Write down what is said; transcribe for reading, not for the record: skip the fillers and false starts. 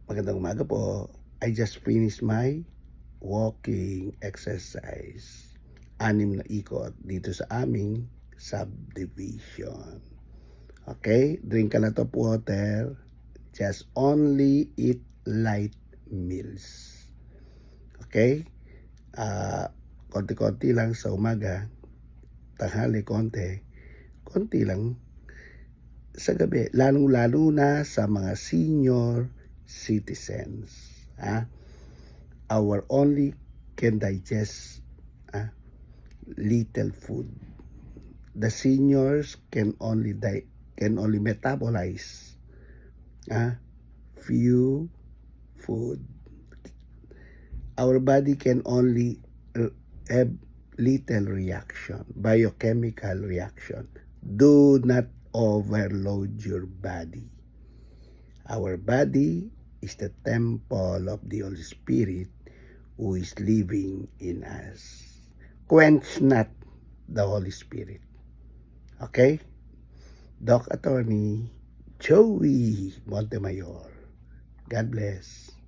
Magandang umaga po. I just finished my walking exercise. 6 na ikot dito sa aming subdivision. Okay? Drink a lot of water. Just only eat light meals. Okay? Konti-konti lang sa umaga. Tanghali konti lang sa gabi, lalong-lalo na sa mga senior citizens. Our only can digest little food. The seniors can only metabolize few food. Our body can only have little reaction, biochemical reaction. Do not overload your body. Our body is the temple of the Holy Spirit who is living in us. Quench not the Holy Spirit. Okay? Doc Attorney Joey Montemayor. God bless.